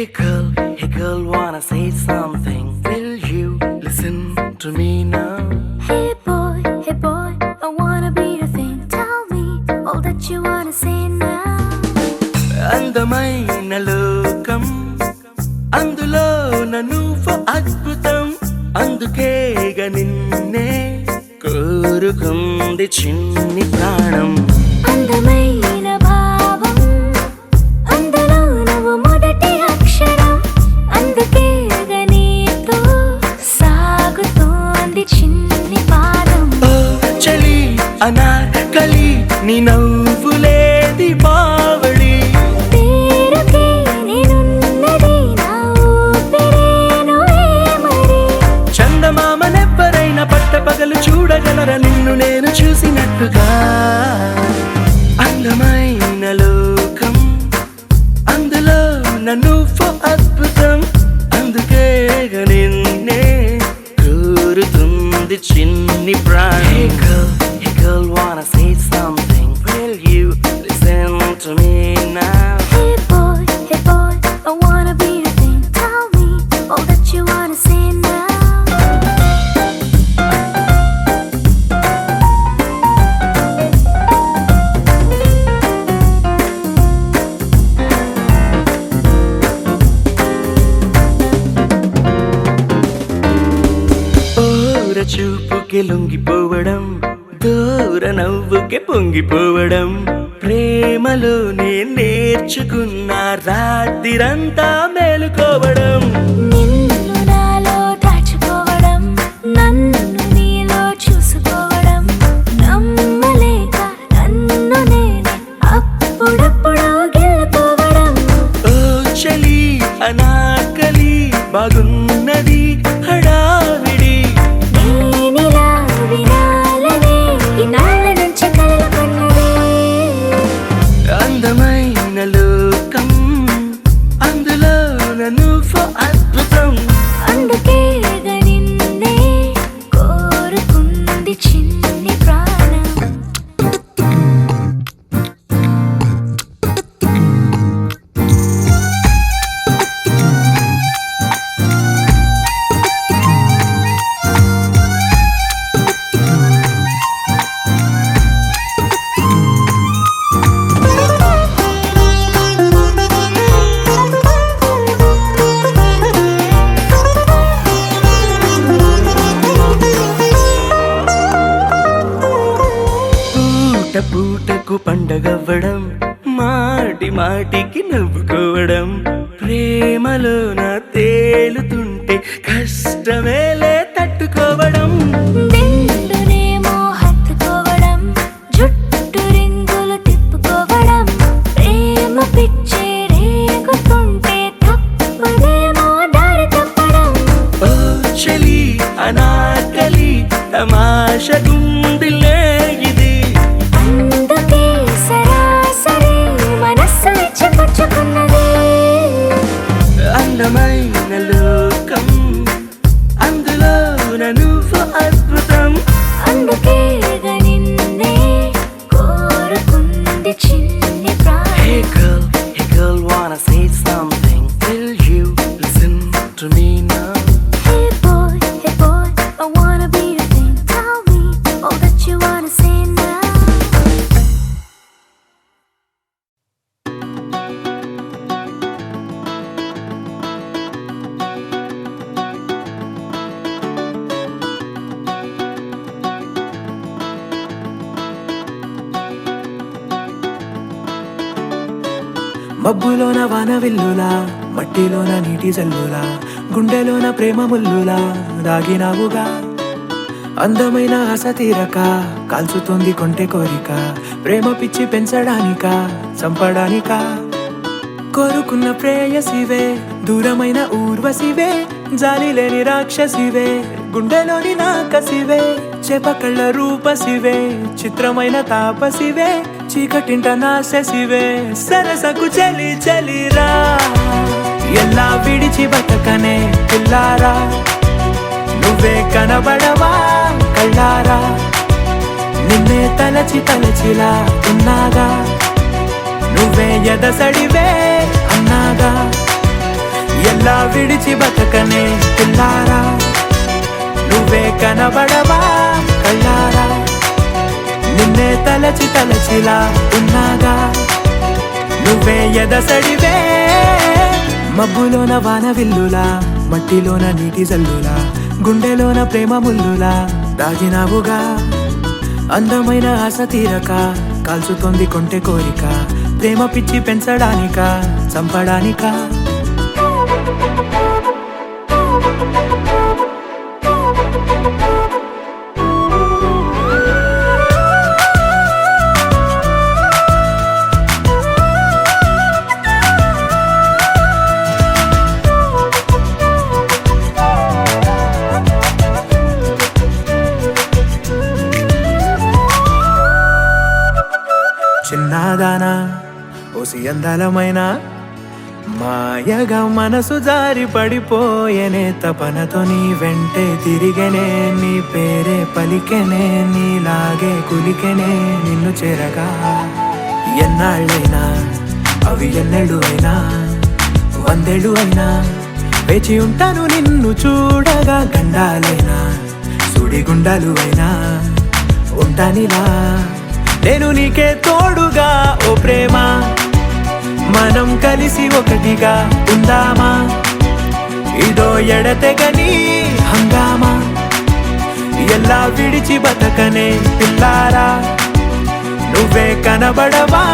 hey girl, wanna say something? Will you listen to me now? Hey boy, I wanna be your thing. Tell me all that you wanna say now. అందమైన లోకం అందులో నువ్వు అద్భుతం అందుకేగా నిన్నే కోరుకుంది చిన్ని ప్రాణం అందమైన భావం అందులో నువ్వు మొదటి అక్షరం అందుకేగా నీతో సాగుతోంది చిన్ని పాదం ఓ చలి అనార్కలి నీ నవ్వులేది బావళి పేరుకే నేనున్నది నా ఊపిరేను మరి చందమామనెవ్వరైనా పట్టపగలు చూడగలరా నిన్ను నేను చూసినట్టుగా అందమైన లోకం అందులో నువ్వు అద్భుతం అందుకేగా నిన్నే కోరుతుంది చిన్ని ప్రాణం Hey girl, wanna say something? Will you listen to me now? Hey boy, I wanna be your thing. Tell me all that you wanna say now. ఓర చూపుకి లొంగిపోవడం దూర నవ్వుకి పొంగిపోవడం ప్రేమలోనే నేర్చుకున్న రాత్రిరంతా మేలుకోవడం నిన్ను నాలో దాచుకోవడం నన్ను నీలో చూసుకోవడం నమ్మలేక నన్ను నేనే అప్పుడప్పుడు గెలుకోవడం ఓ చలి అనాకలి బాగున్నది హడావిడి నేనిలా వినాలనే ఇన్నాళ్ళ నుంచి కలలు కన్నదే అందమైన లోకం అందులో నువ్వు అద్భుతం అందుకేగా నిన్నే కోరుకుంది చిన్ని ప్రాణం పూట పూటకు పండగవ్వడం మాటి మాటికి నవ్వుకోవడం ప్రేమలోన తేలుతుంటే కష్టమేలే తట్టుకోవడం దిండునేమో హత్తుకోవడం జుట్టు రింగులు తిప్పుకోవడం ప్రేమ పిచ్చే రేగుతుంటే తప్పదేమో దారి తప్పడం ఓ చలి అనాకలి తమాషగుందిలే ఇది అందుకే సరాసరి మనస్సు ఇచ్చి పుచ్చుకున్నది అందమైన లోకం అందులో నువ్వు అద్భుతం అందుకేగా నిన్నే కోరుకుంది చిన్ని ప్రాణం Hey girl, wanna say something? Will you listen to me now? Hey boy, I wanna be your thing. Tell me all that you wanna say now. మబ్బులోన వాన విల్లులా మట్టిలోన నీటి జల్లులా గుండెలోన ప్రేమ ముల్లులా దాగినావుగా అందమైన ఆశ తీరక కాల్చుతోంది కొంటె కోరిక ప్రేమ పిచ్చి పెంచడానికా చంపడానికా కోరుకున్న ప్రేయసివే దూరమైన ఊర్వశివే జాలి లేని రాక్షసివే గుండెలోని నాకసివే చేపకళ్ళ రూపసివే చిత్రమైన తాపసివే చీకటింట నాశసివే సరసకు చలి చలిరా ఎలా విడిచి బతకనే పిల్లారా నువ్వే కనబడవా కళ్ళారా నిన్నే తలచి తలచిలా ఉన్నాగా నువ్వే ఎదసడివే అన్నాగా ఎలా విడిచి బతకనే పిల్లారా, నువ్వే కనబడవా కళ్ళారా, నిన్నే తలచి తలచిలా ఉన్నాగా, నువ్వే ఎదసడివే. మబ్బులోన వాన విల్లులా, మట్టిలోన నీటి జల్లులా, గుండెలోన ప్రేమ ముల్లులా దాగినావుగా. అందమైన ఆశ తీరక కాల్చుతోంది కొంటె కోరిక, ప్రేమ పిచ్చి పెంచడానిక చంపడానిక. చిన్నదానా ఓసి అందలమైన మాయగా మనసు జారి పడిపోయేనే, తపనతో నీ వెంటే తిరిగేనే, నీ పేరే పలికెనే, నీలాగే కులికెనే నిన్ను చేరగా. ఎన్నాళ్ళైనా అవి ఎన్నెళ్ళు అయినా, 100 ఏళ్ళు అయినా వేచి ఉంటాను నిన్ను చూడగా. గండాలైనా సుడిగుండాలు అయినా ఉంటానిలా, నేను నీకే తోడుగా. ఓ ప్రేమ, మనం కలిసి ఒకటిగా ఉందామా, ఇదో ఎడతెగని హంగామా. ఎలా విడిచి బతకనే పిల్లారా, నువ్వే కనబడవా.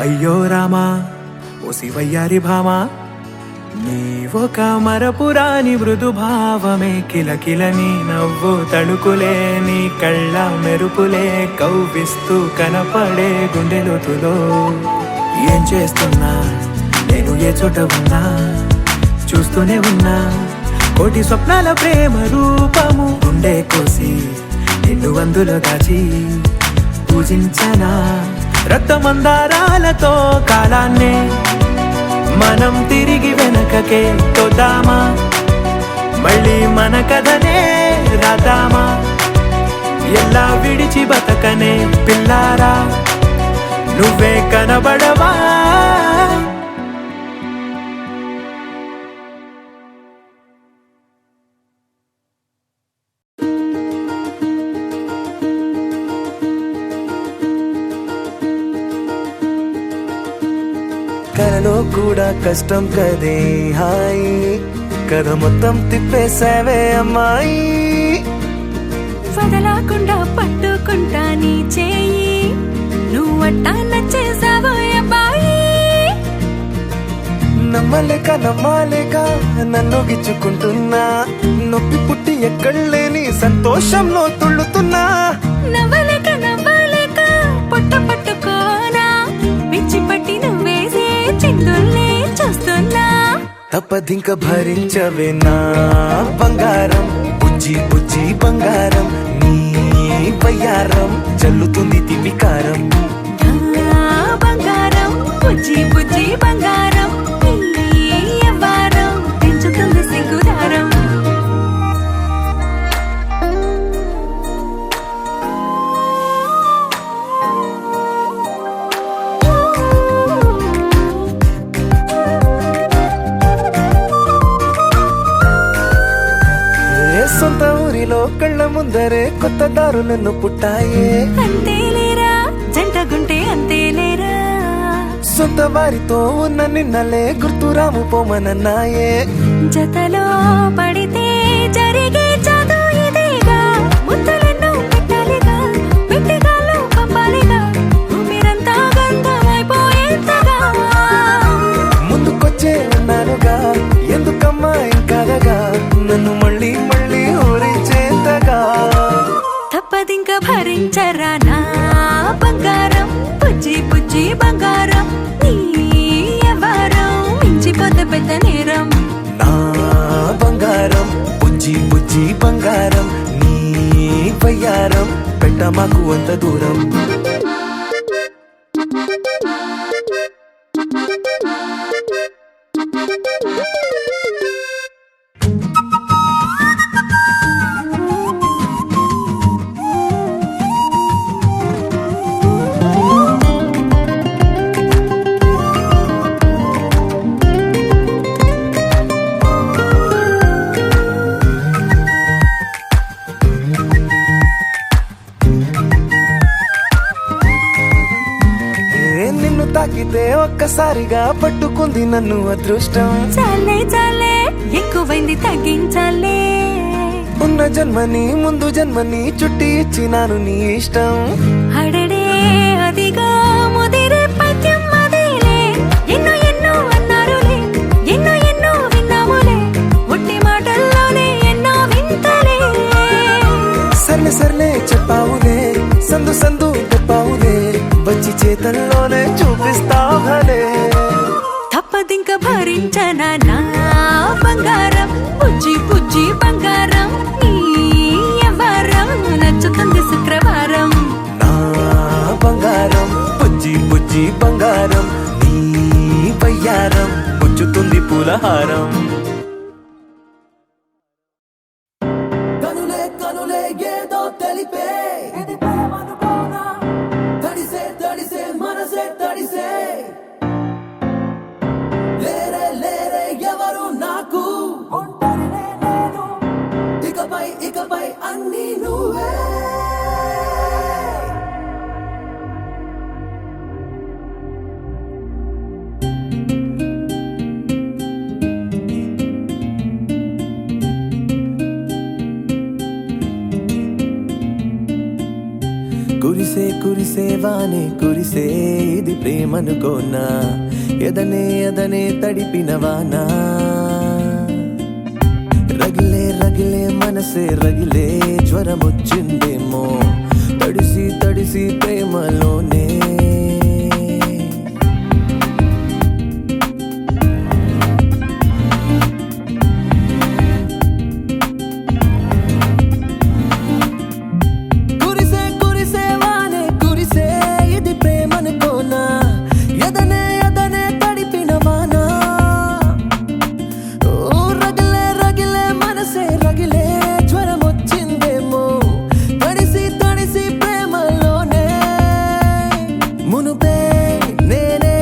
అయ్యో రామా ఓ శివయ్యారి భామా, నీవొక మరపురాని మృదు భావమే, కిలకిల నీ నవ్వు తడుకులే, నీ కళ్ళ మెరుపులే కవ్విస్తూ కనపడే గుండెలోతులో. ఏం చేస్తున్నా నేను ఏ చోట ఉన్నా, చూస్తూనే ఉన్నా కోటి స్వప్నాల ప్రేమ రూపము. గుండె కోసి నిన్ను అందులో దాచి పూజించనా, రక్తమందారాలతో కాలాన్నే మనం తిరిగి వెనకకే తోద్దామా, మళ్ళీ మన కథనే రాద్దామా. ఎలా విడిచి బతకనే పిల్లారా, నువ్వే కనబడవా. కలలో కూడా కష్టం కదే హాయి, కథ మొత్తం తిప్పేసావే అమ్మాయి. వదలకుండా పట్టుకుంటా నీ చేయి, నువ్వట్టా నచ్చేసావో అబ్బాయి. నమ్మలేక నమ్మాలేక నన్ను గిచ్చుకుంటున్నా, నొప్పి పుట్టి ఎక్కడలేని సంతోషంలో తుళ్ళుతున్నా. నవ్వలేక నవ్వలేక పొట్ట పట్టుకోనా, పిచ్చి పట్టి నువ్వేసే చిందుల్ని చూస్తున్నా. తప్పదింక భరించవే నా బంగారం, బుజ్జి బుజ్జి బంగారం, నీ బయ్యారం చల్లుతుంది తిమికారం. బంగారం బుజ్జి బుజ్జి బంగారం, నీ యవ్వారం పెంచుతుంది సిగ్గుదారం. సొంత ఊరిలో కళ్ళ ముందరే కొత్త దారులను పుట్టాయే, అంతేలేరా జంటగుంటే అంతేలేరా. సొంత వారితో ఉన్న నిన్నలే గుర్తురాము పోమనన్నాయే. జతలో పడితే జరిగే చదు ఇదేగా, ముద్దలెన్నో పెట్టాలిగా, పెట్టిగాళ్ళు పంపాలిగా, మీరంతా గంధమైపోయేంతగా. ముందుకొచ్చే ఉన్నానుగా, ఎందుకమ్మా ఇంకాదగా, నన్ను మళ్ళీ మళ్ళీ ఊరించేంతగా. తప్పదింక భరించరా నా బంగారం, బుజ్జి బుజ్జి బంగారం, నీ యవ్వారం మించిపోతే పెద్ద నేరం. నా బంగారం బుజ్జి బుజ్జి బంగారం, నీ వయ్యారం పెట్ట మాకు అంత దూరం. నిన్ను తాకితే ఒక్కసారిగా పట్టుకుంది నన్ను అదృష్టం. చాలే చాలే ఎక్కువైంది తగ్గించాలే. ఉన్న జన్మని ముందు జన్మని చుట్టి ఇచ్చినాను నీ ఇష్టం. అడడే అదిగా ముదిరే పద్యం అదేలే. ఎన్నో ఎన్నో అన్నారులే, ఎన్నో ఎన్నో విన్నాములే. ఒట్టి మాటల్లోనే ఎన్నో వింతలే. సర్లే సర్లే చెప్పావులే, సందు సందు చెప్పావులే. వచ్చి చేతల్లోనే చూపిస్తావులే. తప్పదింక భరించనా నా బంగారం. పుజ్జి పుజ్జి బంగారం నీ వ్యవహారం నచ్చుతుంది శుక్రవారం. నా బంగారం పుజ్జి పుజ్జి బంగారం నీ బయ్యారం పుచ్చుతుంది పూలహారం. కనులే కనులే ఏదో తెలిపే, ఇది ప్రేమనుకోనా? తడిసే తడిసే మనసే తడిసే. లేరే లేరే ఎవరు నాకు, ఒంటరినే నేను. ఇకపై ఇకపై అన్నీ నువ్వే. కురిసే కురిసే వానే కురిసే, ఇది ప్రేమనుకోనా? ఎదనే ఎదనే తడిపిన వానా. రగిలే రగిలే మనసే రగిలే, జ్వరమొచ్చిందేమో తడిసి తడిసి ప్రేమలోనే. కురిసే కురిసే వానే కురిసే, ఇది ప్రేమనుకోనా? ఎదనే ఎదనే తడిపిన వానా. ఓ రగిలే రగిలే మనసే రగిలే, జ్వరమొచ్చిందేమో తడిసి తడిసి ప్రేమలోనే. మునుపే నేనే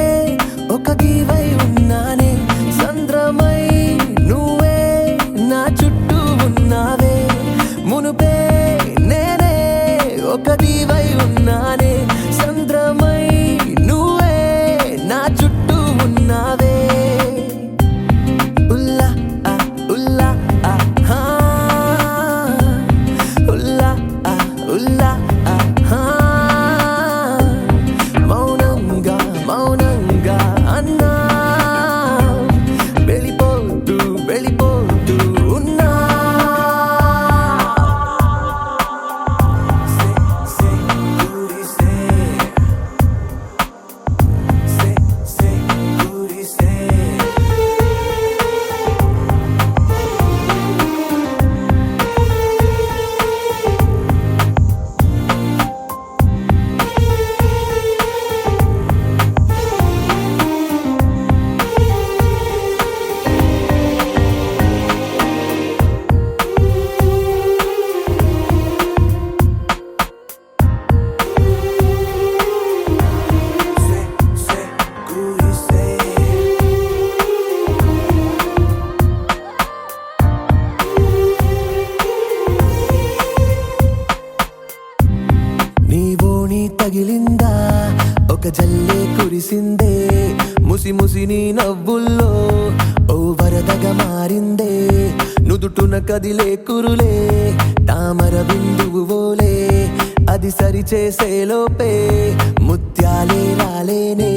ఒక గీవై ఉన్నానే, సంద్రమై నువ్వే నా చుట్టూ ఉన్నావే. మునుపే నేనే ఒక దీవై ఉన్నానే, సంద్రమై నువ్వే నా చుట్టూ ఉన్నావే. ఉల్లా ఆ ఉల్లా ఆ హా, ఉల్లా ఆ ఉల్లా ఆ హా. మౌనంగా మౌనంగా అన్నా, వెళ్ళిపోతూ వెళ్ళిపోతూ ఉన్నా. నీవోని తగిలిందా, ఒక జల్లే కురిసిందే. ముసి ముసి నీ నవ్వుల్లో ఓ వరదగా మారిందే. నుదుటున కదిలే కురులే తామర బిందువు ఓలే, అది సరి చేసే లోపే ముత్యాలే రాలేనే.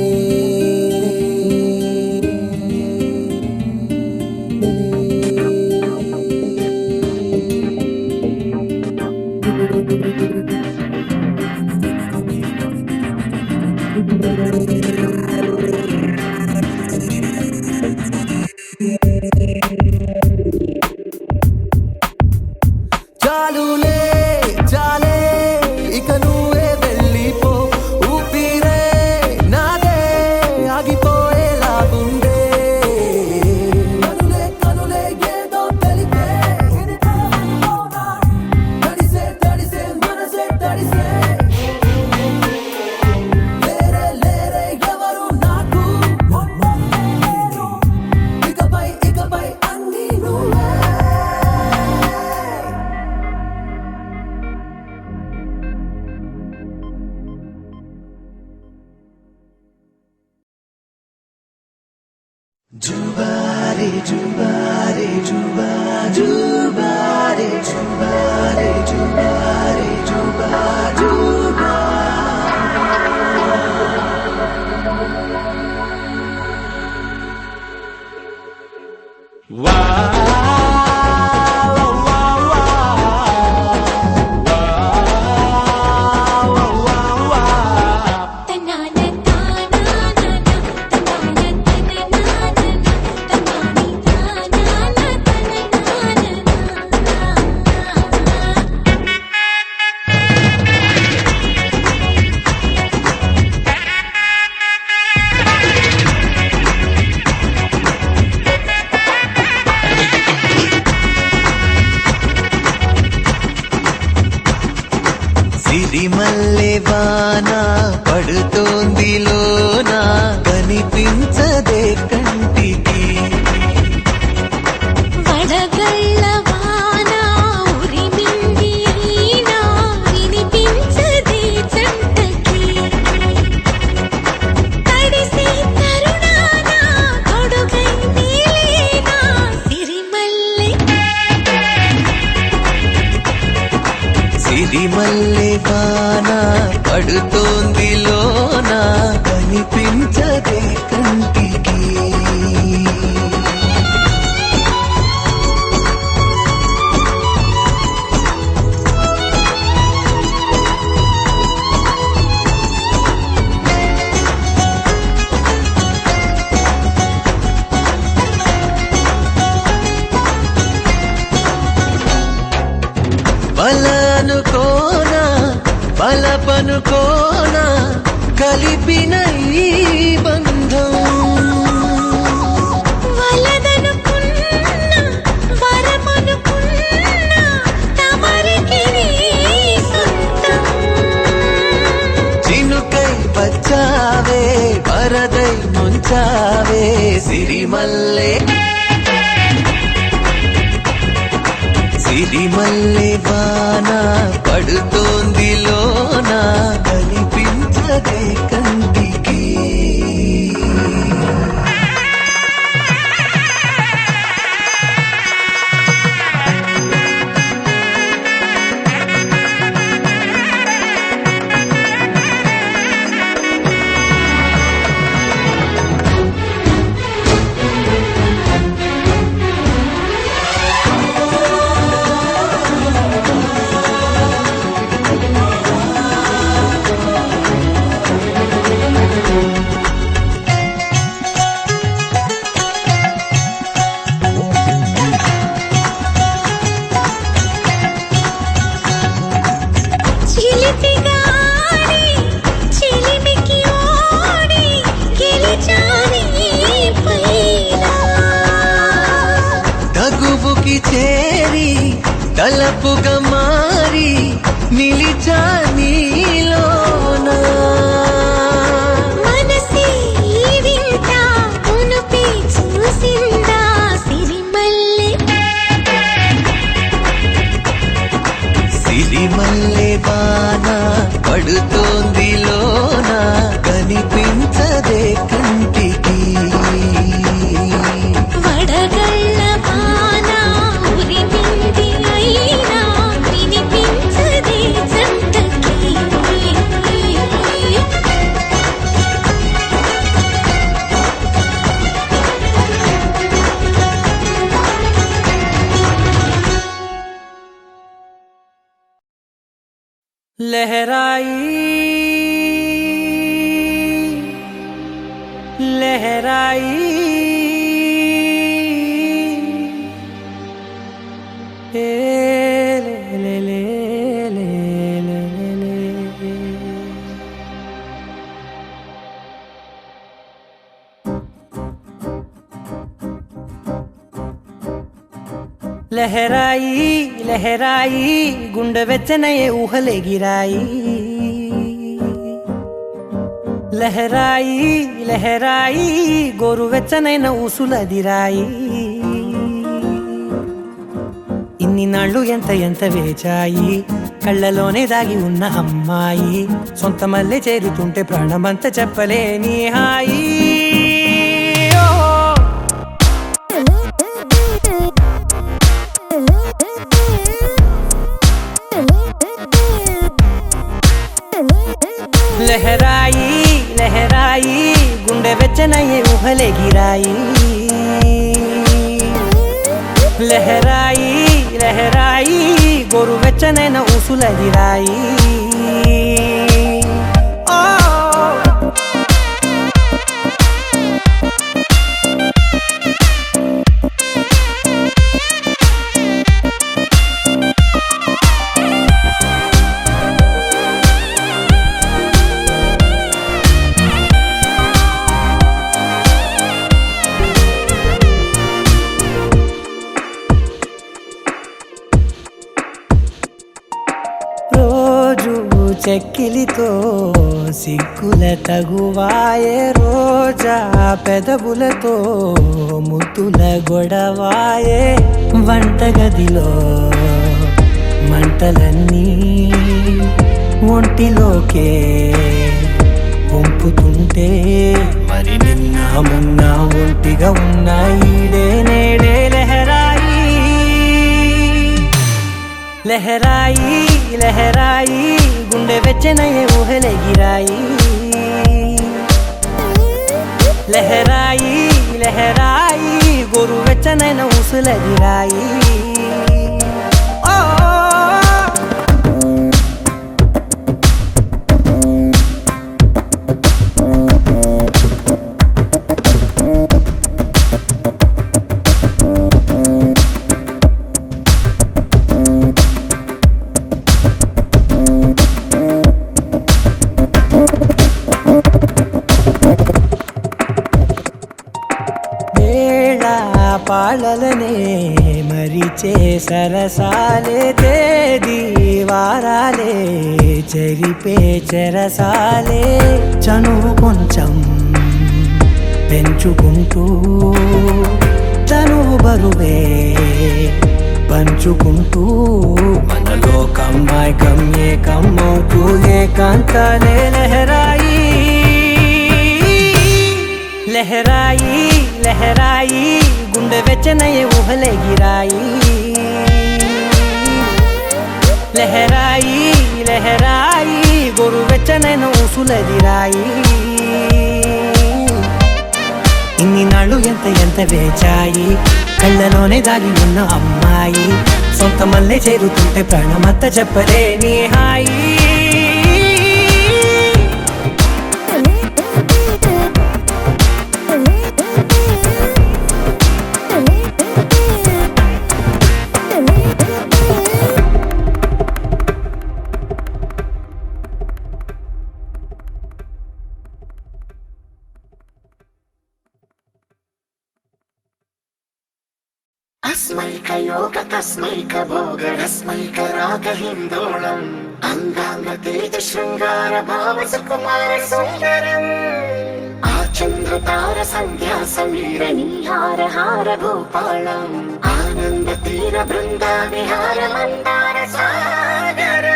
చాలులే చాలే ఇక నువ్వే వెళ్ళిపో, ఊపిరే జుబారే జుబారే జుబా జుబారే జుబారే జుబారే జుబా జుబా సిరిమల్లె వాన పడుతోంది లోన కనిపించదే కంటికి వడగళ్ళ వాన ఉరిమింది అయినా వినిపించదే జంటకి తడిసే తరుణాన తొడుగై నీలేనా సిరిమల్లె సిరిమల్లె వాన పడుతోంది లోన కనిపించదే కంటికి బలనుకోనా బలపనుకోనా కలిపిన ఈ బంధం వలదనుకున్నా వరమనుకున్నా తమరికి నీ సొంతం చినుకై వచ్చావే వరదై ముంచావే సిరిమల్లె సిరిమల్లె వాన పడుతోంది లోన కనిపించదే కంటికి చిలిపిగాడి చిలిమికి ఓడి గెలిచాని పైన తగువుకి చేరి తలపుగా మారి నిలిచా నీలోన మనసి వింత ఉనుపి చూసిందా సిరిమల్లె సిరిమల్లె వాన పడుతోంది లోన కనిపించదే కంటికి వడగళ్ళ వాన ఉరిమింది అయినా వినిపించదే జంటకి लहराई लहराई ए ले ले ले ले ले ले लहराई लहराई गुंड వెచ్చనయే ఊహలే గిరాయి లహరాయి లహరాయి గోరువెచ్చనైన ఊసులదిరాయి ఇన్ని నాళ్ళు ఎంత ఎంత వేచాయి కళ్ళలోనే దాగి ఉన్న అమ్మాయి సొంత మల్లె చేరుతుంటే ప్రాణమంతా చెప్పలేని హాయి లహరాయి లహరాయి గుండె వెచ్చనయ్యే ఊహలే గిరాయి లహరాయి లహరాయి గోరు వెచ్చనైన ఊసుల గిరాయి చెక్కిలితో సిగ్గుల తగువాయే రోజా పెదవులతో ముద్దుల గొడవాయే వంటగదిలో మంటలన్నీ ఒంటిలోకే వంపుతుంటే మరి నిన్న మొన్న ఒంటిగా ఉన్నాయి నేడే లహరాయి లహరాయి లహరాయి గుండె వెచ్చనయ్యే ఊహలే గిరాయి లహరాయి లహరాయి గోరు వెచ్చనైన ఊసుల గిరాయి పాలలనే మరిచే సరసాలే తేదీ వారాలే చెరిపే చెరసాలే చనువు కొంచెం పెంచుకుంటూ చనువు బరువే పంచుకుంటూ మనలో కమ్మాయి కమ్మే కమ్మవుతూ ఏకాంతాలే లహరాయి లహరాయి లహరాయి గుండె వెచ్చనయ్యే ఊహలే గిరాయి లహరాయి లహరాయి గోరు వెచ్చనైన ఊసుల గిరాయి ఇన్ని నాళ్ళు ఎంత వేచాయి కళ్ళలోనే దాగి ఉన్న అమ్మాయి సొంత మల్లె చేరుతుంటే ప్రాణమంత చెప్పలేని హాయి अस्मैक योग तस्मैक भोग रस्मैक राग हिंदोलम अंगांग तेज श्रृंगार भाव सुकुमार सुंदरम आचंद्र तार संध्या समीर निहार हार भूपालम आनंद तीर बृंदा विहार मंदार सागर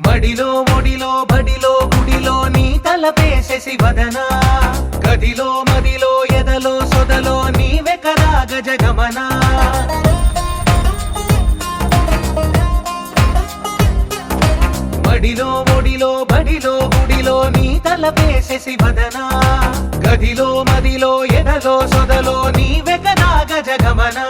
బడిలో ఒడిలో బడిలో గుడిలో నీ తలపేసేసి వదనా గదిలో మదిలో ఎదలో సొదలో నీవే కదా గజగమనా బడిలో ఒడిలో బడిలో గుడిలో నీ తలపేసేసి వదనా గదిలో మదిలో ఎదలో సొదలో నీవే కదా గజగమనా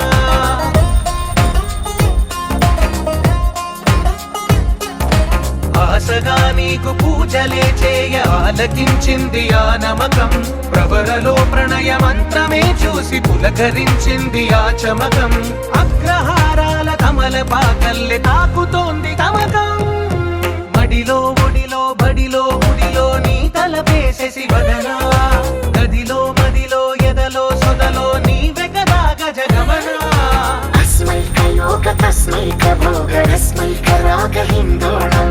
ఆశగా నీకు పూజలే చేయ ఆలకించింది ఆ నమకం ప్రవరలో ప్రణయ మంత్రమే చూసి పులకరించింది ఆ చమకం అగ్రహారాల కమల పాకల్లె తాకుతోంది తమకం బడిలో ఒడిలో బడిలో గుడిలో నీ తలపేసేసి వదనా గదిలో మదిలో ఎదలో సొదలో నీవే కదా గజగమనా अस्मैक योग तस्मैक भोग रस्मैक राग हिंदोलम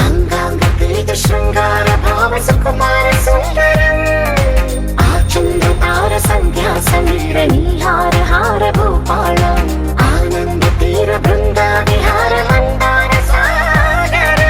अंगांग तेज श्रृंगार भाव सुकुमार सुंदरम आचंद्र तार संध्या समीर निहार हार भूपालम आनंद तीर बृंदा विहार मंदार सागर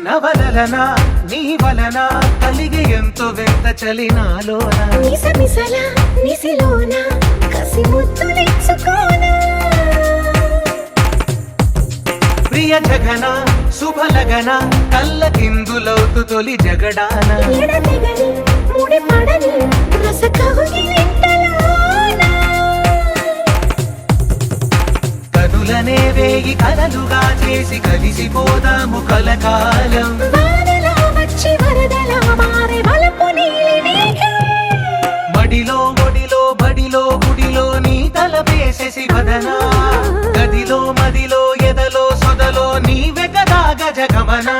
నవలన నీ వలన కలిగి ఎంతో వింత చలినాలోన మిసమిసల నిసిలోన కసి ముద్దులిచ్చుకోనా ప్రియ జగన శుభలగన కళ్ళ కిందులవుతు తొలి జగడాన ఎడతెగని ముడి పడని రస కౌగిలింతలోన కనులనే వేగి కలలుగా చేసి కలిసిపోదాము కలకాలం వానలా వచ్చి వరదలా మారే వలపు నీలి మేఘం మడిలో ఒడిలో బడిలో గుడిలో నీ తల వేసేసి వదనా గదిలో మదిలో ఎదలో సొదలో నీవే కదా గజగమనా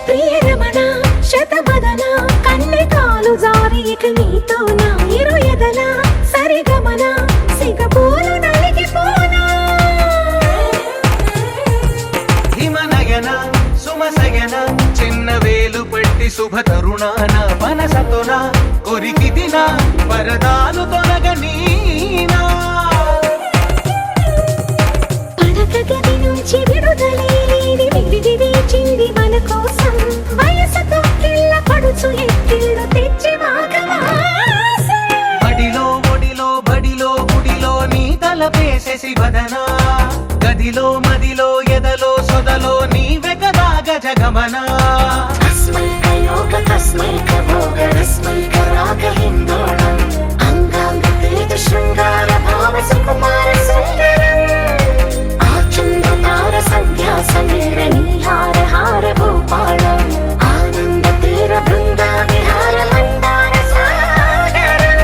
ప్రియరమణ శతబదన కన్నె కాలు జారి ఇక నీతోనా ఇరు ఎదల సరిగమన సిగపూలు నలిగిపోనా హిమనయన సుమసయన చిన్న వేలు పెట్టి శుభ తరుణాన మనసతోన కొరికి దిన వరదాలు తొలగనీనా పడక గది నుంచి విడుదలేని విడిది వేచింది మన కోసం వయసుతో కిల్ల పడుచు ఎక్కిళ్ళు తెచ్చి మాఘమాసం బడిలో ఒడిలో బడిలో గుడిలో నీ తల వేసేసి వదనా గదిలో మదిలో ఎదలో సొదలో నీవే కదా గజగమనా తస్మై కయోగ తస్మై కభోగ రస్మై కరాగ హిందోళం అంగాంగ తేజ శృంగార భావ సుకుమార సుందరం ఆచంద తార సంధ్యా సమీర నీహార హార భూపాళం ఆనంద తీర బృంద విహార మందార సాగరం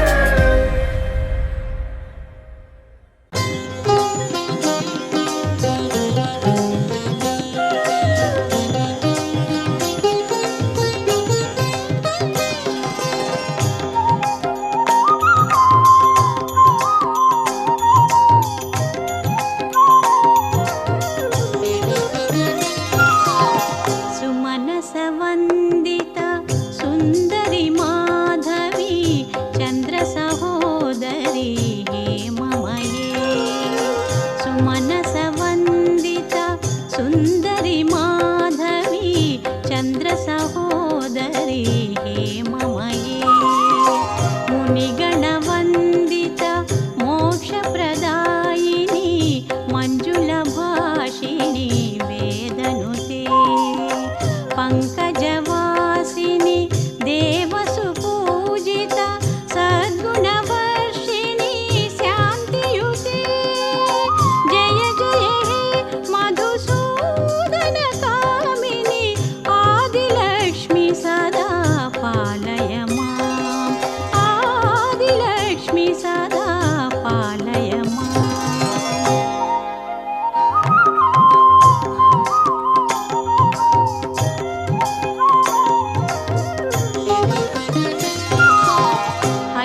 సుమనస వందిత సుందరి మాధవి చంద్ర సహోదరి హేమమయే సుమనస వందిత సుందరి మాధవి చంద్ర సహోదరి హేమమయే మునిగణ వందిత మోక్ష ప్రదాయిని మంజుల భాషిణి వేదనుతే పంకజవాసిని దేవసు పూజిత సద్గుణవర్షిణి శాంతియుతే జయ జయ హే మధుసూదన కామిని ఆదిలక్ష్మి సదా పాలయ మాం ఆదిలక్ష్మి సదా పాలయ మాం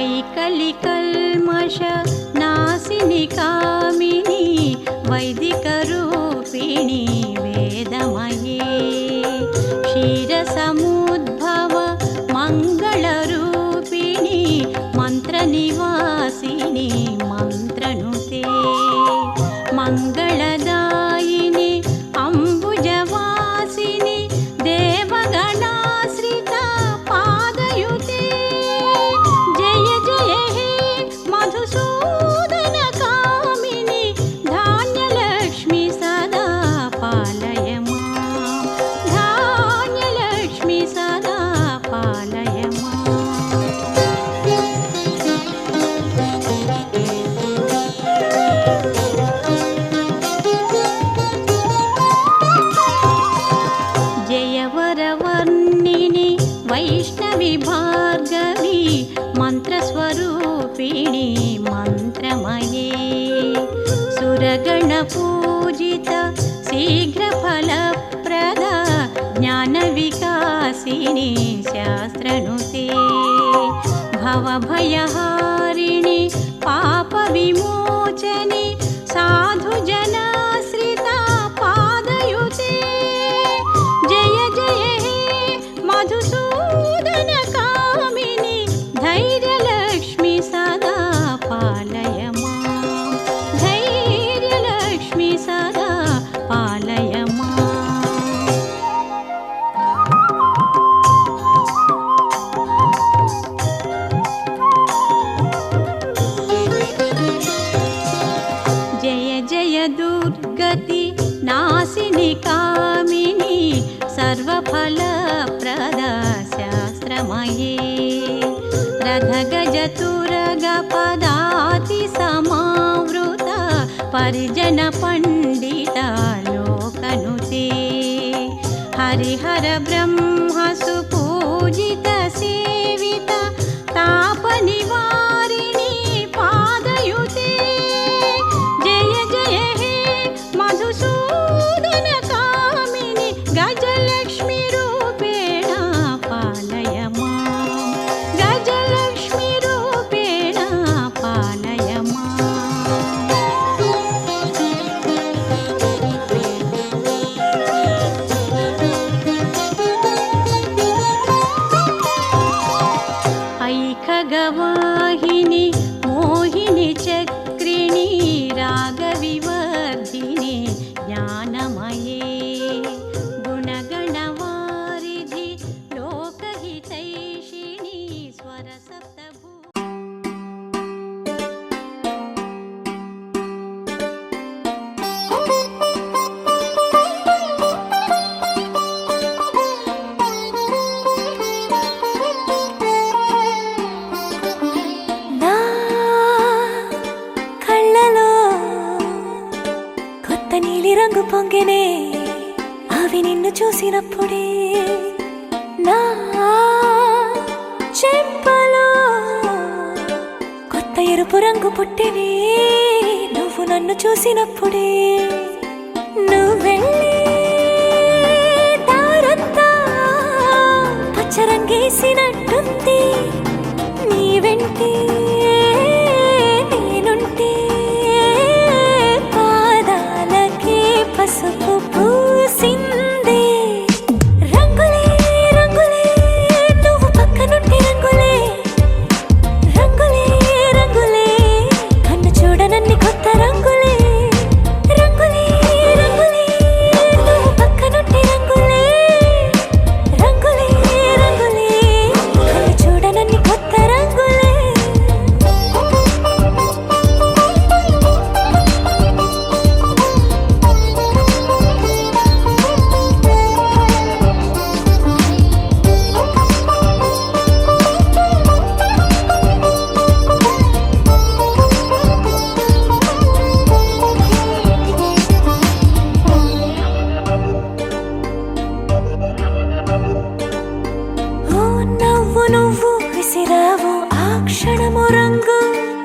ఐకలి కల్మష నాశిని కామిని వైదిక రూపిణి వేదమయే క్షీర సముద్భవ మంగళ రూపిణి మంత్ర నివాసిని మంత్రనుతే మంగళదాయిని అంబుజవాసిని దేవగణాశ్రిత పాదయుతే జయ జయ హే మధుసూదన కామిని ధాన్యలక్ష్మి సదా పాలయ మాం ధాన్యలక్ష్మి సదా పాలయ మాం జయవరవర్ణిని వైష్ణవి భార్గవి మంత్రస్వరూపిణి మంత్రమయే సురగణ పూజిత శీఘ్ర ఫలప్రద జ్ఞాన వికాసిని శాస్త్రనుతే భవభయహారిణి పాప విమోచని సాధు జనాశ్రిత పాదయుతే జయ జయ హే మధుసూదన కామిని ధైర్యలక్ష్మి సదా పాలయ మాం ధైర్యలక్ష్మి సదా పాలయ మాం జయ జయ దుర్గతి నాశిని కామిని సర్వఫలప్రద శాస్త్రమయే రథ గజ తురగ పదాతి సమావృత పరిజన పండిత లోకనుతే హరిహర బ్రహ్మ సుపూజిత సేవిత తాప నివారిణి పాదయుతే జయ జయ హే మధుసూదన కామిని గజలక్ష్మి రూపేణ పాలయ మాం గజలక్ష్మి రూపేణ పాలయ మాం ఐఖగవాహిని మోహిని చక్రిణి రాగవివర్ధిని జ్ఞానమయే గుణగణవారిధి లోకహితైషిణి స్వరసప్తభూ నా కళ్ళలో కొత్త నీలి రంగు పొంగెనే అవి నిన్ను చూసినప్పుడే నా చెంపలో కొత్త ఎరుపు రంగు పుట్టెనే నువ్వు నన్ను చూసినప్పుడే నువ్వు వెళ్ళే దారంతా పచ్చరంగేసినట్టుంది నీ వెంటే నేనుంటే పాదాలకే పసుపు పూసిందే రంగులే రంగులే నువ్వు పక్కనుంటే రంగులే రంగులే రంగులే కన్ను చూడనన్ని కొత్త రంగులే రంగులే రంగులే నువ్వు పక్కనుంటే రంగులే రంగులే రంగులే కన్ను చూడనన్ని కొత్త రంగులే ఓ నవ్వు నువ్వు విసిరావు ఆ క్షణము రంగు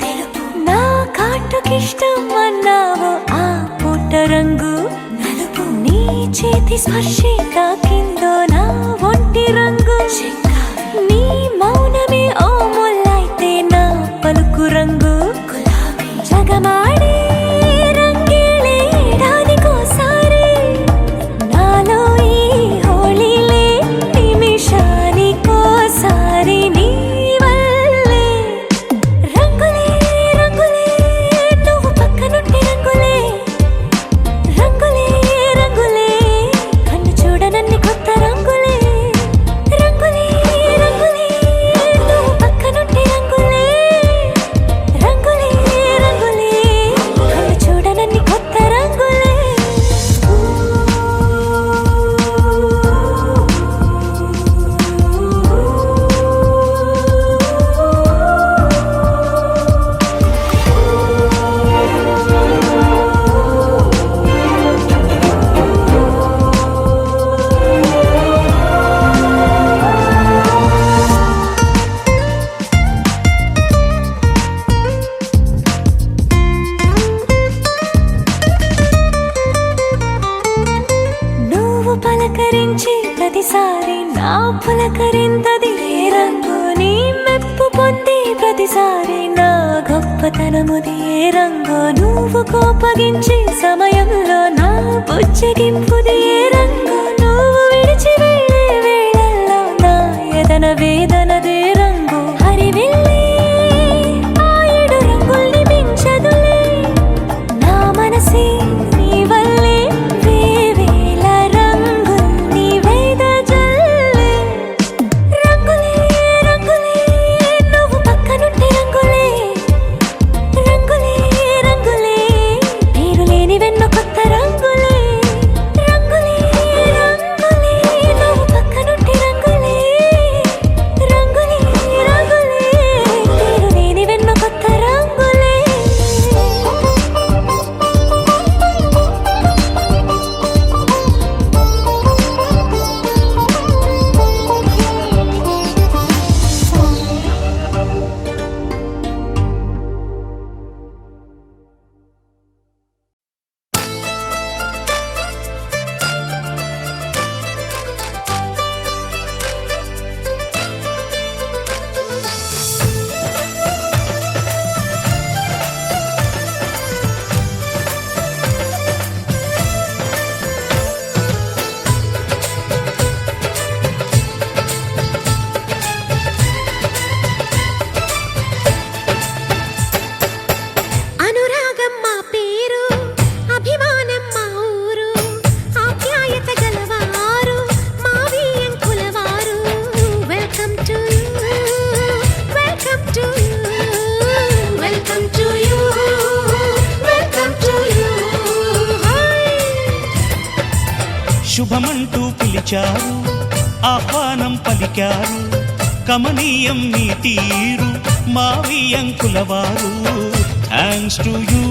తెలుపు నా కాటుకిష్టం అన్నావు ఆ పుట్ట రంగు నలుపు నీ చేతి స్పర్శే తాకిందో నా ఒంటి రంగు నీ మౌనమే ఓ ముల్లైతే నా పలుకు రంగు గులాబీ జగమాడే రంగేళే ఏడాదికోసారి నాలో ఈ హోళీలే నిమిషానికోసారి నీ వల్లే రంగులే రంగులే నువ్వు పక్కనుంటే రంగులే రంగులే రంగులే కన్ను చూడనన్ని కొత్త ప్రతిసారి నా పులకరింతది ఏ రంగు నీ మెప్పు పొంది ప్రతిసారి నా గొప్పతనముది ఏ రంగు నువ్వు కోపగించే సమయంలో నా బుజ్జగింపుది ఏ రంగు నువ్వు విడిచి వెళ్ళే వేళల్లో నా ఎదన వేదనదే రంగు హరివిల్లే ఆ ఏడు రంగుల్ని మించదులే నా మనసే నీ వల్లే వేవేల రంగుల్ని వెదజల్లే రంగులే రంగులే నువ్వు పక్కనుంటే రంగులే రంగులే రంగులే పేరు లేని వెన్న కొత్త రంగులే రంగులే రంగులే నువ్వు పక్కనుంటే రంగులే రంగులే రంగులే పేరు లేని వెన్న కొత్త రంగులే అనురాగం మా పేరు అభిమానం మా ఊరు ఆప్యాయత గలవారు మావి అంకులవారు welcome to welcome to welcome to you welcome to you శుభమంటూ పిలిచారు ఆహ్వానం పలికారు కమనీయం నీ తీరు మావి అంకులవారు thanks to you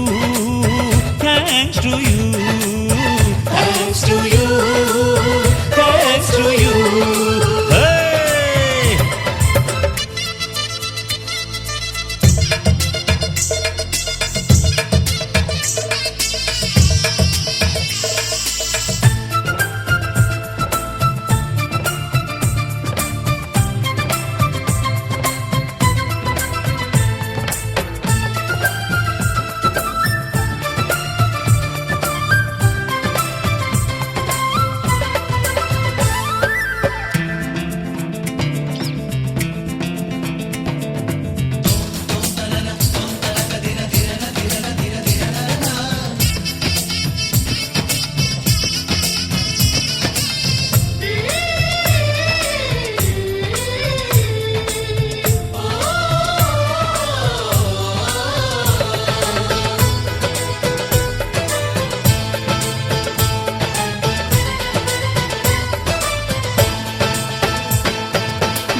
thanks to you thanks to you thanks to you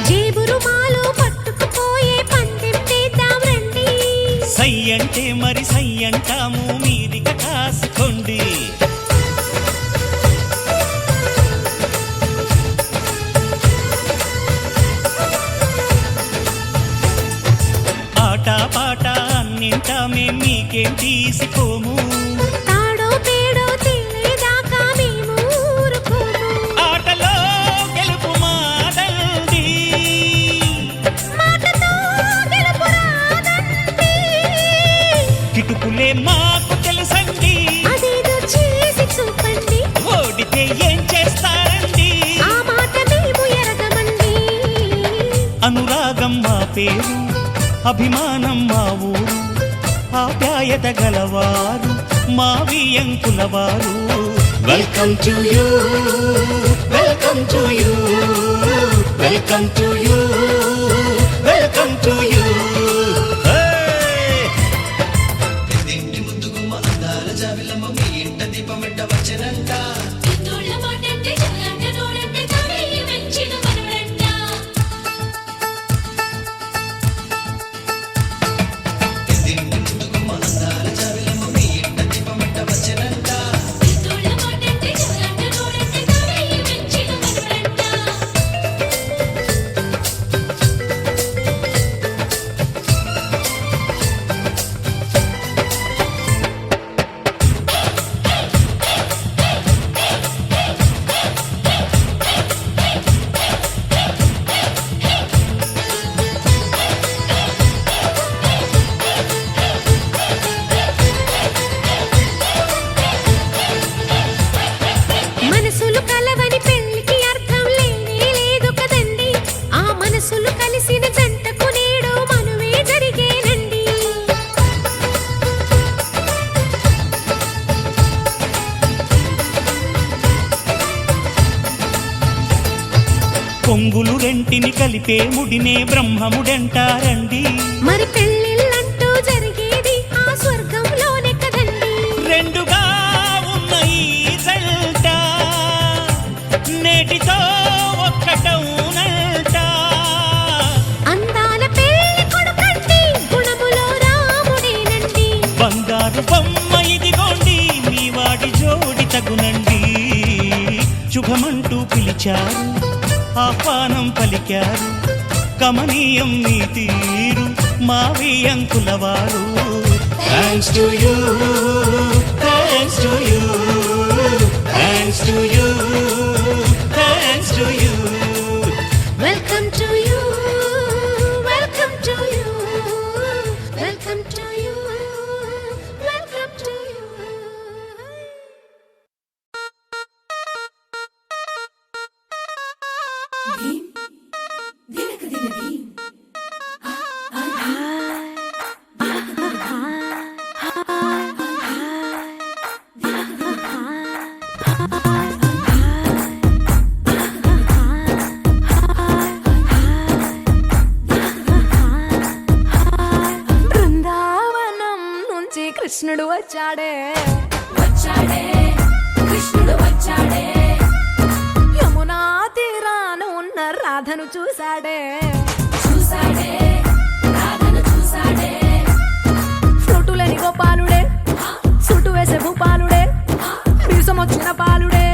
జేబు రుమాలు పట్టుకుపోయే పందెం వేద్దాం రండి సై అంటే మరి సై అంటాము మీదిక కాసుకోండి ఆట పాట అన్నింటా మేం మీకేం తీసుకోము తాడో పేడో తెలియదాకా మేము ఊరుకోము ఆటలో గెలుపు మాదండి మాటతో గెలుపు రాదండి కిటుకులే మాకు తెలుసండి అదేదో చేసి చూపండి ఓడితే ఏం చేస్తారండి ఆ మాట మేము ఎరగమండి అనురాగం మా పేరు అభిమానం మా ఊరు ఆప్యాయత గలవారు మావి అంకులవారు welcome to you welcome to you welcome to you welcome to you చెంగులు రెంటిని కలిపే ముడినే బ్రహ్మముడంటారండి. మరి పెళ్ళిళ్ళంటూ జరిగేది ఆ స్వర్గంలోనే కదండి. రెండుగా ఉన్న ఈ జంట నేటితో ఒక్కటవునంట. అందాల పెళ్లి కొడుకండి గుణములో రాముడేనండి. బంగారు బొమ్మ ఇదిగోండి మీ వాడి జోడి తగునండి. శుభమంటూ పిలిచారు ఆహ్వానం పలికారు కమనీయం నీ తీరు మావి అంకులవారు. Thanks to you, thanks to you, thanks to you, thanks to you. Welcome to you, welcome to you, welcome to you, welcome to you. బృందావనం నుంచి కృష్ణుడు వచ్చాడే వచ్చాడే, కృష్ణుడు వచ్చాడే. యమునా తీరాన ఉన్న రాధను చూశాడే చూశాడే, రాధను చూశాడే. ఫ్లూటులేని గోపాలుడే, సుటు వేసే భూపాలుడే, మీసం వచ్చిన పాలుడే,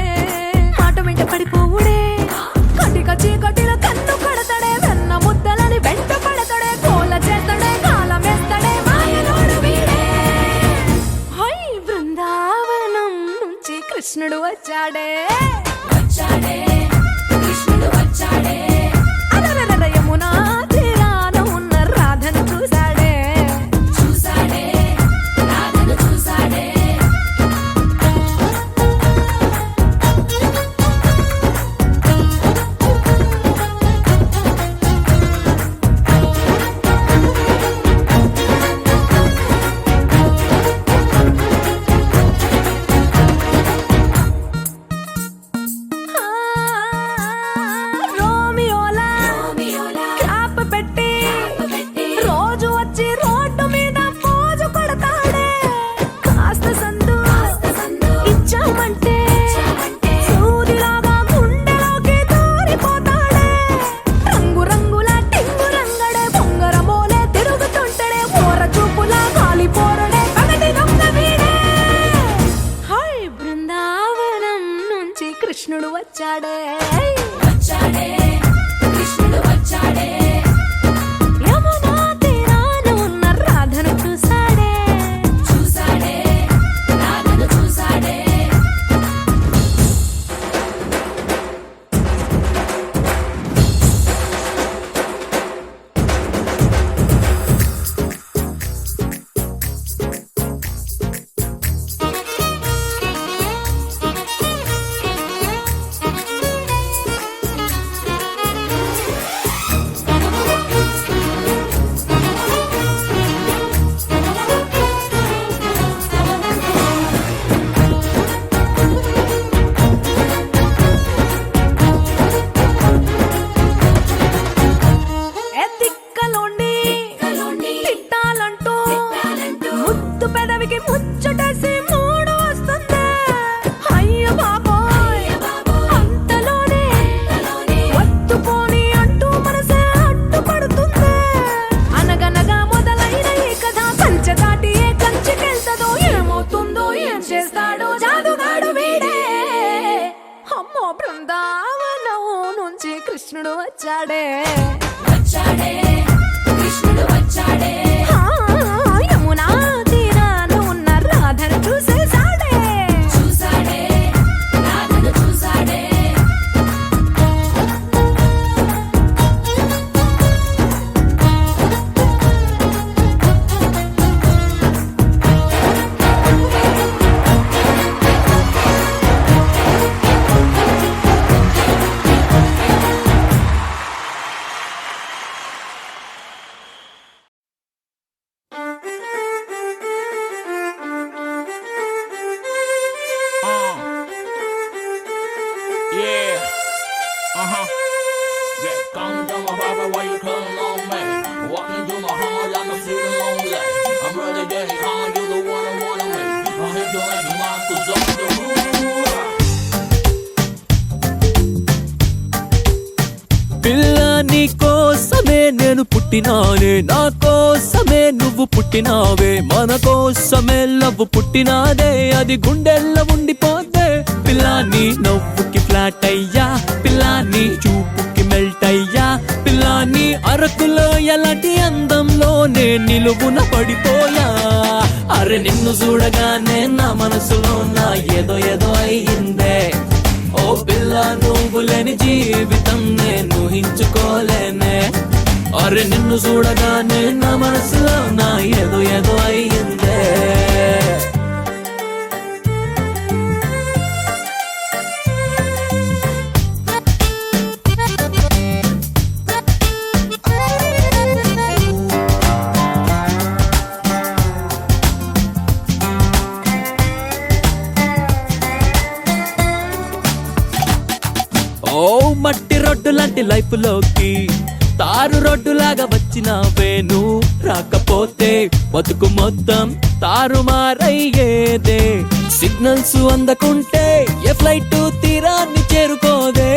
మాట వెంట పడిపోవుడే. కటిక చీకటిలో కన్ను పడతాడే, వెన్న ముద్దలని వెంట పడతాడే, కోల చేతడే, కాలమేస్తాడే, మాయలోడు వీడే. హై బృందావనం నుంచి కృష్ణుడు వచ్చాడే వచ్చాడే, కృష్ణుడు వచ్చాడే. అలరల యమునా తీరాన ఉన్న రాధను చూశాడే చూశాడే, రాధను చూశాడే. రోమియోలా క్యాప్ పెట్టి రోజు వచ్చి రోడ్డు మీద పోజు కొడతాడే. కాస్త సందు ఇచ్చామంటే సూదిలాగా గుండెలోకి దూరిపోతాడే. రంగు రంగుల టింగు రంగడే, బొంగరమోలే తిరుగుతుంటాడే, ఓర చూపులా కాలిపోరడే, పగటి దొంగ వీడే. హై బృందావనం నుంచి కృష్ణుడు వచ్చాడే వచ్చాడే, కృష్ణుడు వచ్చాడే. యమునా తీరాన ఉన్న రాధను చూశాడే చూశాడే, రాధను చూశాడే. ఎత్తిక్కలోండి తిట్టాలంటూ ముద్దు పెదవికి ముచ్చటేసి మూడు వస్తుంది. అయ్య బాబోయ్ అంతలోనే వత్తుకోని అంటూ మనసే అడ్డుపడుతుంది. అనగనగా మొదలైన ఈ కథ కంచె దాటి ఏ కంచెకెళ్తదో, ఏమవుతుందో ఏం చేస్తాడో జాదుగాడు వీడే. అమ్మో బృందావనం నుంచి కృష్ణుడు వచ్చాడే వచ్చాడే, కృష్ణుడు వచ్చాడే. యమునా తీరాన ఉన్న పుట్టినానే, నా కోసమే నువ్వు పుట్టినావే, మన కోసమే లవ్ పుట్టినాదే, అది గుండెల్లో ఉండిపోతే. పిల్లా నీ నవ్వుకి ఫ్లాట్ అయ్యా, పిల్లా నీ చూపుకి మెల్ట్ అయ్యా, పిల్లా నీ అరకులో ఎలాంటి అందంలోనే నిలువున పడిపోయా. అరే నిన్ను చూడగానే నా మనసులో నా ఏదో ఏదో అయ్యిందే. ఓ పిల్ల నువ్వు లేని జీవితం నేను ఊహించుకోలేనే. అరే నిన్ను చూడగానే నా మనసులో నా ఏదో ఏదో అయ్యిందే. ఓ మట్టి రోడ్డు లాంటి లైఫ్ లోకి తారు రోడ్డు లాగా వచ్చినావే, నువ్వు రాకపోతే బతుకు మొత్తం తారుమారయ్యేదే. సిగ్నల్స్ అందకుంటే ఏ ఫ్లైట్ తీరాన్ని చేరుకోదే,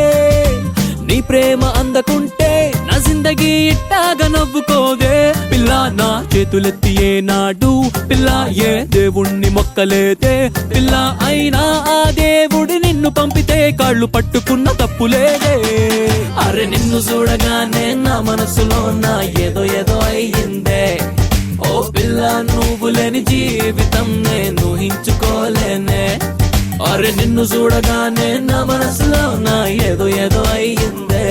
నీ ప్రేమ అందకుంటే నా జిందగీ ఇట్టాగా నవ్వుకోదే. పిల్ల నా చేతులెత్తి ఏనాడు పిల్ల ఏ దేవుణ్ణి మొక్కలేదే, పిల్ల అయినా ఆ దేవుడి నిన్ను పంపితే కాళ్ళు పట్టుకున్న తప్పులేదే. అరే నిన్ను చూడగానే నా మనసులో నా ఏదో ఏదో అయ్యిందే. ఓ పిల్ల నువ్వు లేని జీవితం నేను ఊహించుకోలేనే. అరే నిన్ను చూడగానే నా మనసులో నా ఏదో ఏదో అయ్యిందే.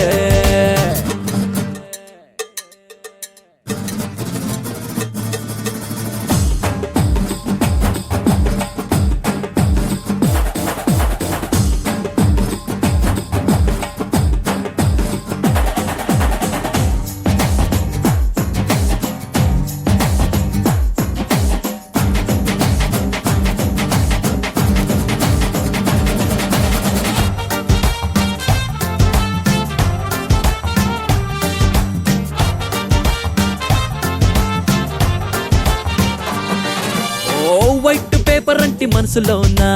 వైట్ పేపర్ అంటి మనసులోనా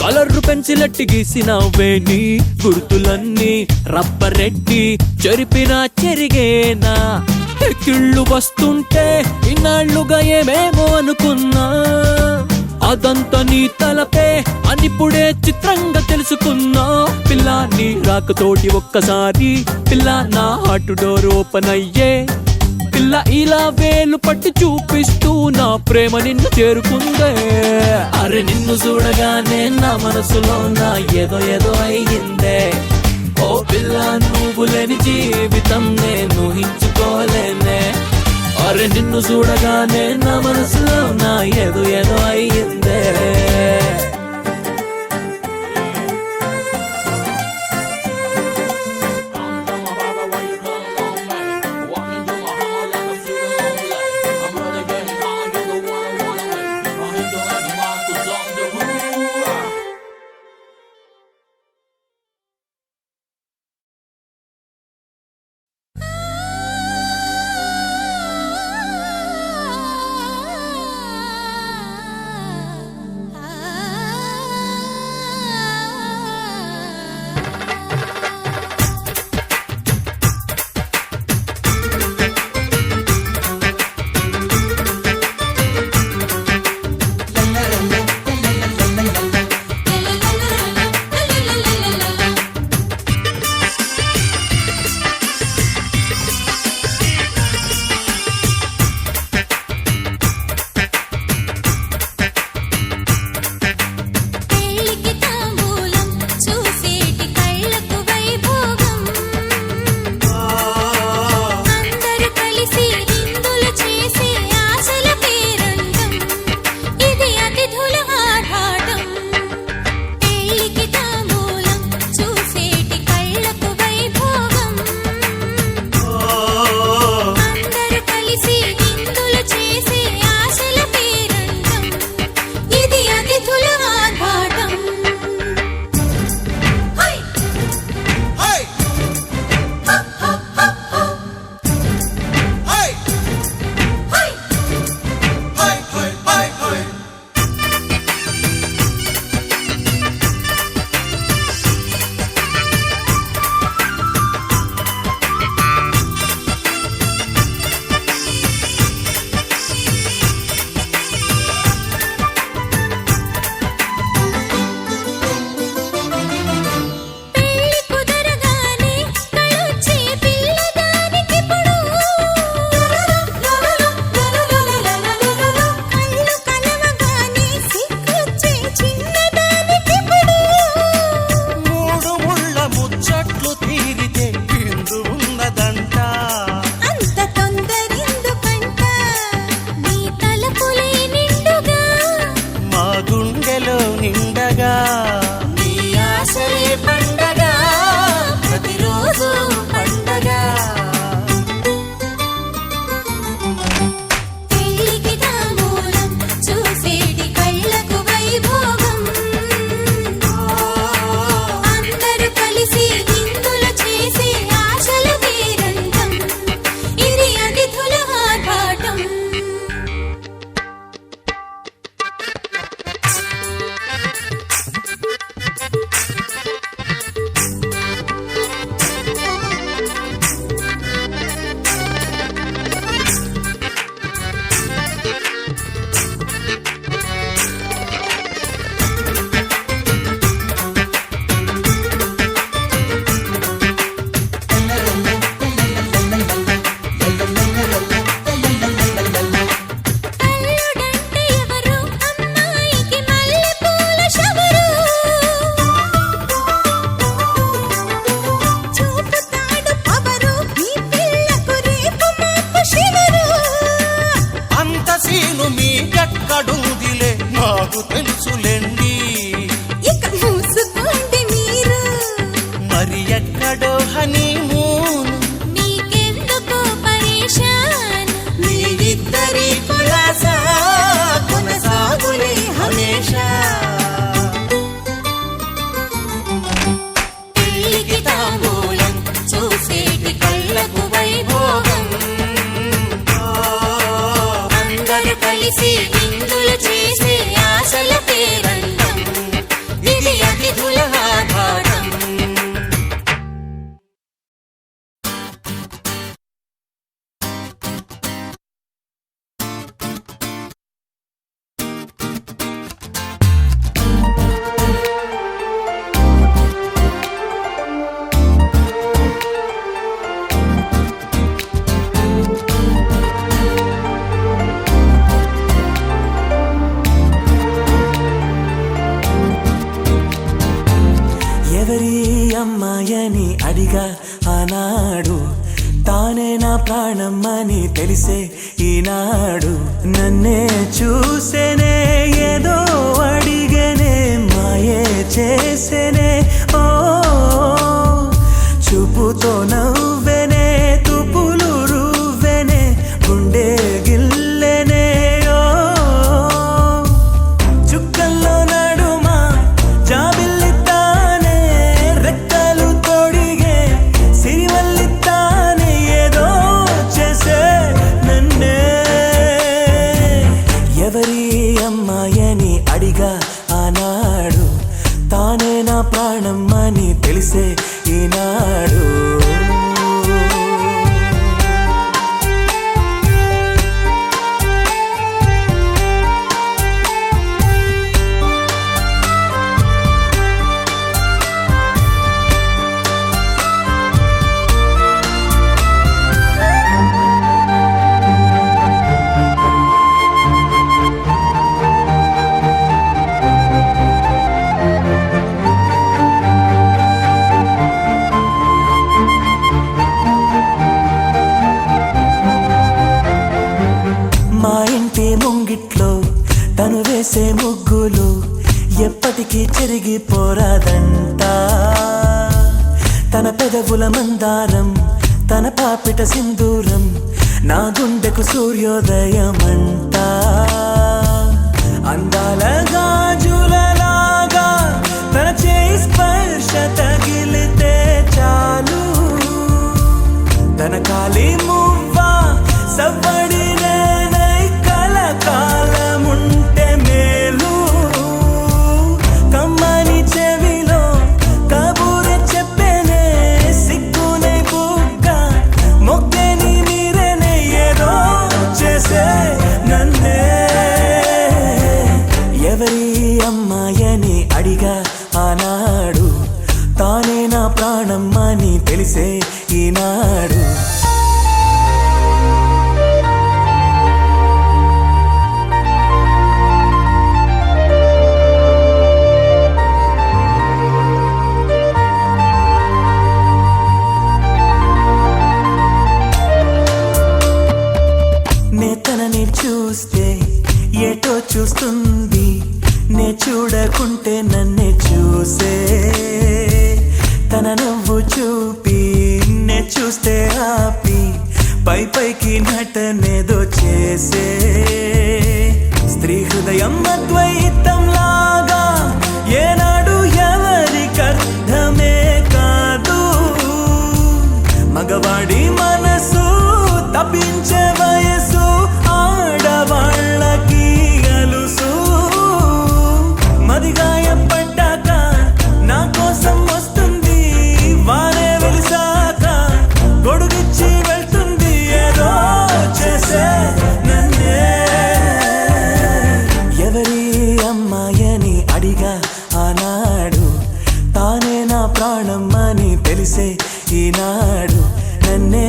కలర్ పెన్సిల్ అట్టి గీసినవే, నీ గుర్తులన్నీ రబ్బరెట్టి చెరిపినా చెరిగేనా. ఎక్కిళ్ళు వస్తుంటే ఇన్నాళ్లుగా ఏమేమో అనుకున్నా, అదంతా నీ తలపే అనిప్పుడే చిత్రంగా తెలుసుకున్నా. పిల్ల నీ రాకతోటి ఒక్కసారి పిల్ల నా హార్ట్ డోర్ ఓపెన్ అయ్యే. పిల్ల ఇలా వేలు పట్టి చూపిస్తూ నా ప్రేమ నిన్ను చేరుకుందే. అరే నిన్ను చూడగానే నా మనసులో నా ఏదో ఏదో అయ్యిందే. ఓ పిల్ల నువ్వు లేని జీవితం నేను ఊహించుకోలేనే. అరే నిన్ను చూడగానే నా మనసులో నా ఏదో ఏదో అయ్యిందే. నాకు తెలుసులేండి. ఇక మూసుకోండి మీరు, మరి ఎక్కడో హనీమూన్, మీకెందుకు పరేషాన్, మీరిద్దరి కులాసా కొనసాగులే హమేషా. పెళ్ళికి తాంబూలం చూసేటి కళ్ళకు వైభోగం, అందరూ కలిసి విందులు చేసే ఆశల పేరంతం, ఇది అతిథుల ఆధారం. ఎవరి అమ్మాయని అడిగా ఆనాడు, తానే నా ప్రాణమ్మని తెలిసే ఈనాడు. నన్నే చూసేనే ఏదో అడిగనే, మాయే చేసేనే ఓ చూపుతో నవ్వెనే, తుపులు రువ్వెనే, గుండె గిల్లెనే ఓ చుక్కల్లో నడుమా జాబిల్లితానే, రెక్కలు తొడిగే సిరివల్లితానే, ఏదో చేసే నన్నే. ఎవరి అమ్మాయని అడిగా ఆనాడు, తానే నా ప్రాణమ్మని తెలిసే ఈనాడు. మా ఇంటి ముంగిట్లో తను వేసే ముగ్గులు ఎప్పటికీ చెరిగిపోరాదంట. తన పెదవుల మందారం, తన పాపిట సింధూరం, నా గుండెకు సూర్యోదయమంట. అందాల గాజులలాగా తన చేయి స్పర్శ తగిలితే చాలు, తన కాలి మువ్వా సవ్వడి నేనై కలకాలముంటే మేలు. కమ్మని చెవిలో కబూరె చెప్పేనే, సిగ్గునై బుగ్గ మొగ్గని మీరేనే, ఏదో చేసే నన్నే. ఎవరి అమ్మాయని అడిగా ఆనాడు, తానే నా ప్రాణమ్మని తెలిసే ఈనాడు. తనని చూస్తే ఏటో చూస్తుంది, నే చూడకుంటే నన్నే చూసే. తన నవ్వు చూపి నే చూస్తే ఆపి, పై పైకి నటనేదో చేసే. స్త్రీ హృదయం అద్వైతం లాగా ఏనాడు ఎవరికర్థమే కాదు. మగవాడి మనసు తప్పించే వయసు, ఆడవాళ్ళకి అలుసు. మదిగాయపడ్డాక నా కోసం వస్తుంది, వారే వెలిసాక గొడుగిచ్చి వెళ్తుంది, ఏదో చేసే నన్నే. ఎవరి అమ్మాయని అడిగా ఆనాడు, తానే నా ప్రాణమ్మని తెలిసే ఈనాడు. నన్నే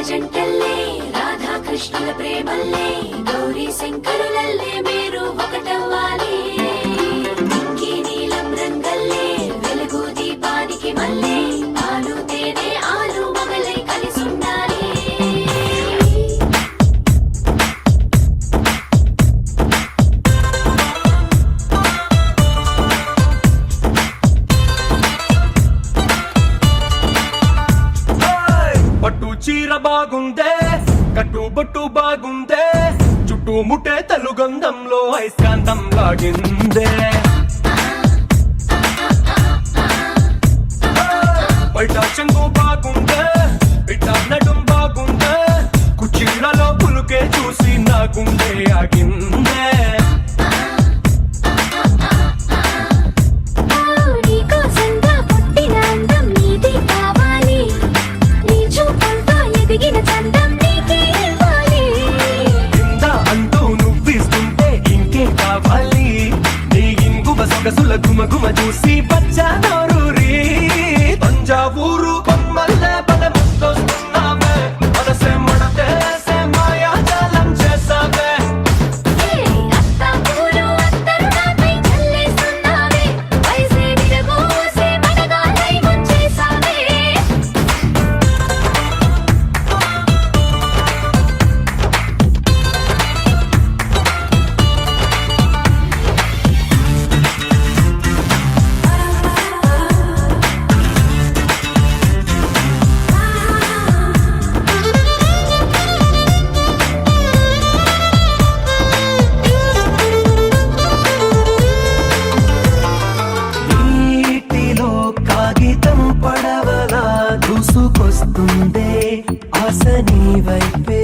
జంటల్లే రాధా కృష్ణుల ప్రేమల్లే గౌరీ శంకరులల్లే మీరు ఒకటవ్వాలి ఇంకి నీలం రంగల్లే వెలుగు దీపానికి మల్లే పాలు తేనె ఆలు మగలై కలిసుండాలి పట్టు చీర బాగుందే కట్టు బొట్టు బాగుందే చుట్టూ ముట్టే తెలుగంధంలో అయస్కాంతం లాగిందే బయట చెంగు బాగుందే బిడ్డ నడుం బాగుందే కుచ్చిళ్లలో పులుకే చూసి నా గుండె ఆగిందే నీకోసంగా పుట్టిన అందం నీది కావాలి నీ చూపులతో ఎదిగిన చందం నీకే ఇవ్వాలి ఇంత అంటూ నువ్విస్తుంటే ఇంకే కావాలి నీ ఇంగువ సొగసుల గుమగుమ చూసి బచ్చా నోరూరి తంజావూరు కొమ్మల్లే పద ముస్తొస్తున్నావే మనసే మడతేసే మాయాజాలం చేసావే అత్తాపూరు అత్తరు నాపై చల్లేస్తున్నావే వయసే విరగోసే మడగాలై ముంచేసావే నీటిలో కాగితం పడవలా దూసుకొస్తుందే ఆశ నీ వైపే